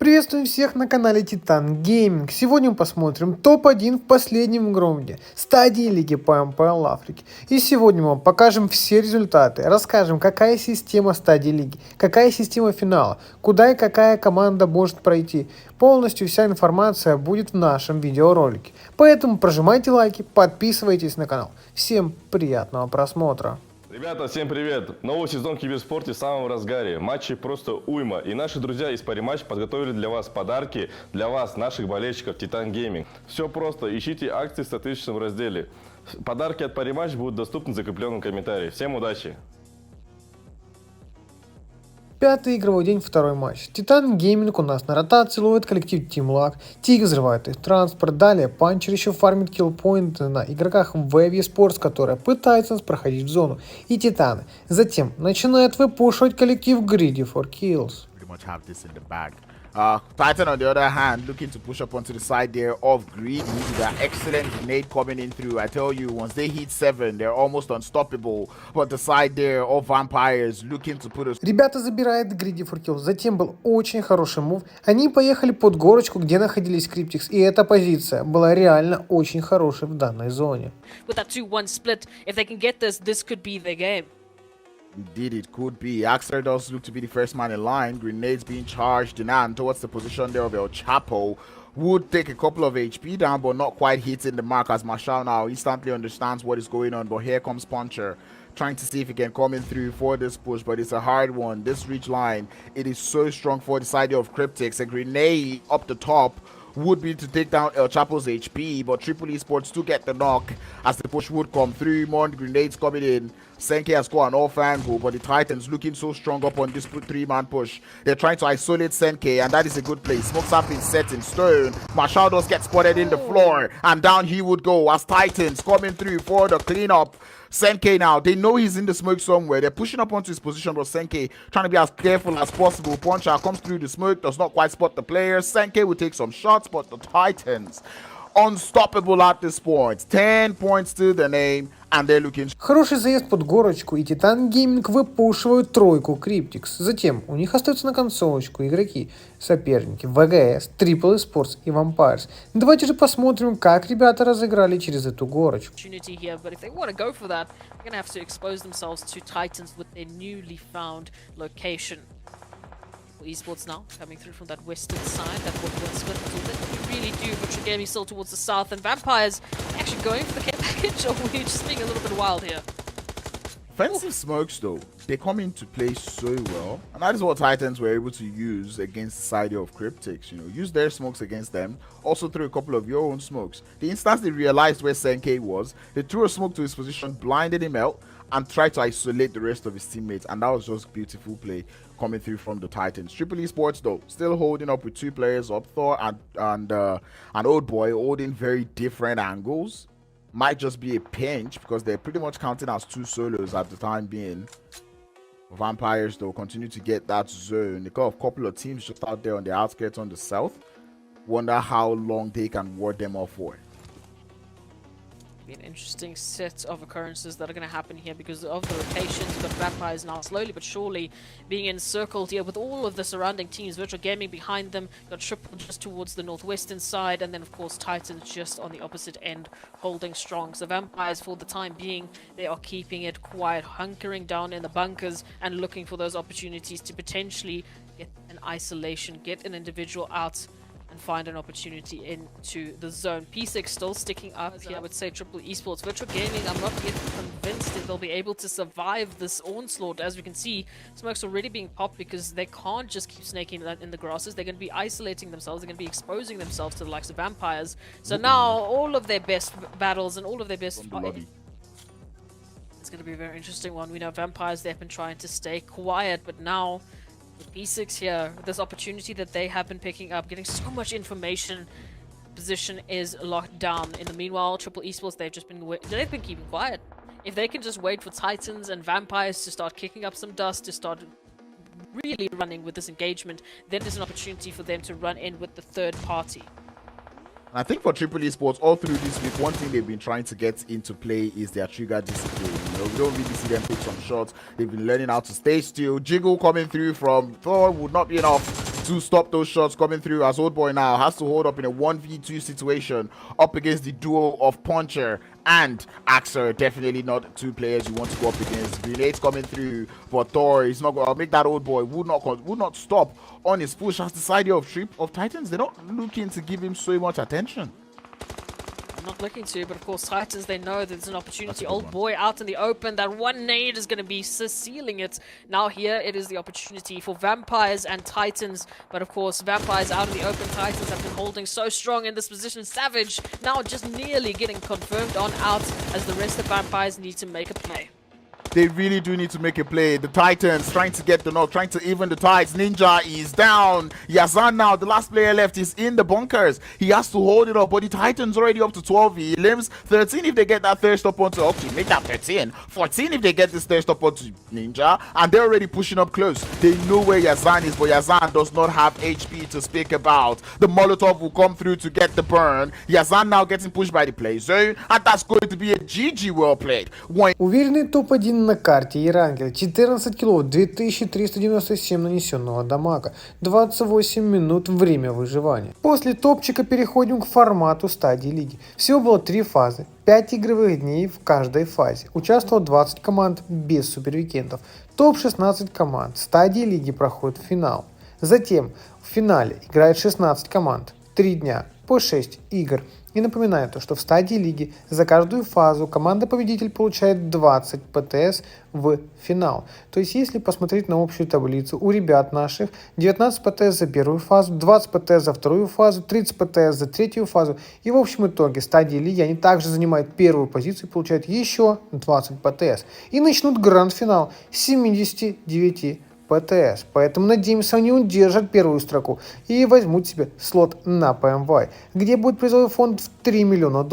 Приветствую всех на канале Titangaming. Сегодня мы посмотрим топ-1 в последнем раунде стадии Лиги Pmpl Африки. И сегодня мы вам покажем все результаты, расскажем, какая система стадии Лиги, какая система финала, куда и какая команда может пройти. Полностью вся информация будет в нашем видеоролике. Поэтому прожимайте лайки, подписывайтесь на канал. Всем приятного просмотра. Ребята, всем привет! Новый сезон киберспорта в самом разгаре. Матчей просто уйма. И наши друзья из RYBA подготовили для вас подарки, для вас, наших болельщиков Titangaming. Все просто. Ищите акции в соответствующем разделе. Подарки от RYBA будут доступны в закрепленном комментарии. Всем удачи! Пятый игровой день, второй матч. Titangaming у нас на ротации ловит коллектив Teaq взрывает их транспорт. Далее Панчер еще фармит киллпоинты на игроках FOURTI Sports, которые пытаются нас проходить в зону. И Титаны. Затем начинает выпушивать коллектив Greedy for Kills. Titan, on the other hand, looking to push up onto the side there of Greed. With that excellent grenade coming in through. I tell you, once they hit 7, they're almost unstoppable. But the side there of Vampires looking to put us... Ребята забирают Greedy for Kills. Затем был очень хороший мув. Они поехали под горочку, где находились Psix. И эта позиция была реально очень хорошей в данной зоне. With that 2-1 split, if they can get this could be their game. Indeed, it could be. Axzcer does look to be the first man in line. Grenades being charged in and towards the position there of El Chapo. Would take a couple of HP down, but not quite hitting the mark as Marshall now instantly understands what is going on. But here comes Puncher, trying to see if he can come in through for this push, but it's a hard one. This reach line, it is so strong for the side of Cryptics. A grenade up the top would be to take down El Chapo's HP, but Triple Esports to get the knock as the push would come through. More grenades coming in. Senke has got an off angle, but the Titans looking so strong up on this three-man push. They're trying to isolate Senke, and that is a good place. Smokes have been set in stone. Marshall does get spotted in the floor, and down he would go as Titans coming through for the cleanup. Senke now, they know he's in the smoke somewhere. They're pushing up onto his position, but Senke trying to be as careful as possible. Puncher comes through the smoke, does not quite spot the player. Senke will take some shots, but the Titans unstoppable at this point. 10 points to the name, and they're looking... Хороший заезд под горочку, и Titangaming выпушивают тройку Cryptics. Затем у них остаются на концовочку игроки, соперники VGS, Triple Esports и Vampires. Давайте же посмотрим, как ребята разыграли через эту горочку. Here, but if they want to go for that, they're going to have to expose themselves to Titans with their newly found location. Esports now coming through from that western side, that woodland split. We really do, but Gaming still towards the south, and Vampires actually going for the care package, or we're just being a little bit wild here. Offensive smokes though, they come into play so well, and that is what Titans were able to use against the side of Cryptics. You know, use their smokes against them, also threw a couple of your own smokes. The instant they realized where Senke was, they threw a smoke to his position, blinded him out, and tried to isolate the rest of his teammates, and that was just beautiful play coming through from the Titans. Triple Esports though, still holding up with two players up, Thor and Old Boy, holding very different angles. Might just be a pinch because they're pretty much counting as two solos at the time being. Vampires though continue to get that zone. They got a couple of teams just out there on the outskirts on the south. Wonder how long they can ward them off for. Be an interesting set of occurrences that are going to happen here because of the rotations. You've got Vampires now slowly but surely being encircled here with all of the surrounding teams. Virtual Gaming behind them, got Triple just towards the northwestern side, and then of course Titans just on the opposite end holding strong. So Vampires for the time being, they are keeping it quiet, hunkering down in the bunkers and looking for those opportunities to potentially get an isolation, get an individual out, and find an opportunity into the zone. Psix still sticking up here. I would say Triple Esports. Virtual Gaming, I'm not yet convinced that they'll be able to survive this onslaught. As we can see, smoke's already being popped because they can't just keep snaking in the grasses. They're going to be isolating themselves. They're going to be exposing themselves to the likes of Vampires. So now all of their best battles and all of their best... It's going to be a very interesting one. We know Vampires, they've been trying to stay quiet, but now... with Psix here, this opportunity that they have been picking up, getting so much information, position is locked down. In the meanwhile, Triple Esports, they've been keeping quiet. If they can just wait for Titans and Vampires to start kicking up some dust, to start really running with this engagement, then there's an opportunity for them to run in with the third party. I think for Triple Esports, all through this week, one thing they've been trying to get into play is their trigger discipline. You know, we don't really see them take some shots. They've been learning how to stay still. Jiggle coming through from Thor would not be enough to stop those shots coming through, as Old Boy now has to hold up in a 1v2 situation up against the duo of Puncher and Axzcer. Definitely not two players you want to go up against. Grenades coming through, but Thor is not going to make that Old Boy would not stop on his push. As the side of Titans, they're not looking to give him so much attention. Not looking to, but of course Titans, they know that there's an opportunity. Old Boy out in the open, that one nade is going to be sealing it. Now here it is the opportunity for Vampires and Titans, but of course Vampires out in the open. Titans have been holding so strong in this position. Savage now just nearly getting confirmed on out, as the rest of Vampires need to make a play. They really do need to make a play. The Titans trying to get the knock, trying to even the tides. Ninja is down. Yazan now, the last player left, is in the bunkers. He has to hold it up, but the Titans already up to 12. He limbs 13 if they get that third stop onto Octi. Make that 13. 14 if they get this third stop onto Ninja. And they're already pushing up close. They know where Yazan is, but Yazan does not have HP to speak about. The Molotov will come through to get the burn. Yazan now getting pushed by the play zone. And that's going to be a GG well played. Уверенный топ-1 на карте Ерангель, 14 килов, 2397 нанесенного дамага, 28 минут время выживания. После топчика переходим к формату стадии лиги. Всего было 3 фазы, 5 игровых дней в каждой фазе. Участвовало 20 команд без супервикендов. Топ-16 команд стадии лиги проходит в финал. Затем в финале играет 16 команд, 3 дня по 6 игр. И напоминаю то, что в стадии лиги за каждую фазу команда-победитель получает 20 ПТС в финал. То есть, если посмотреть на общую таблицу, у ребят наших 19 ПТС за первую фазу, 20 ПТС за вторую фазу, 30 ПТС за третью фазу. И в общем итоге стадии лиги они также занимают первую позицию и получают еще 20 ПТС. И начнут гранд-финал с 79 ПТС. Поэтому надеемся, они удержат первую строку и возьмут себе слот на ПМВ, где будет призовой фонд в $3 миллиона.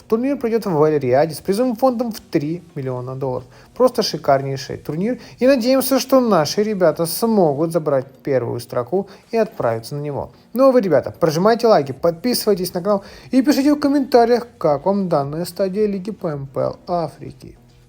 Турнир пройдет в Рияде с призовым фондом в $3 миллиона. Просто шикарнейший турнир. И надеемся, что наши ребята смогут забрать первую строку и отправиться на него. Ну а вы, ребята, прожимайте лайки, подписывайтесь на канал и пишите в комментариях, как вам данная стадия Лиги Pmpl Африки.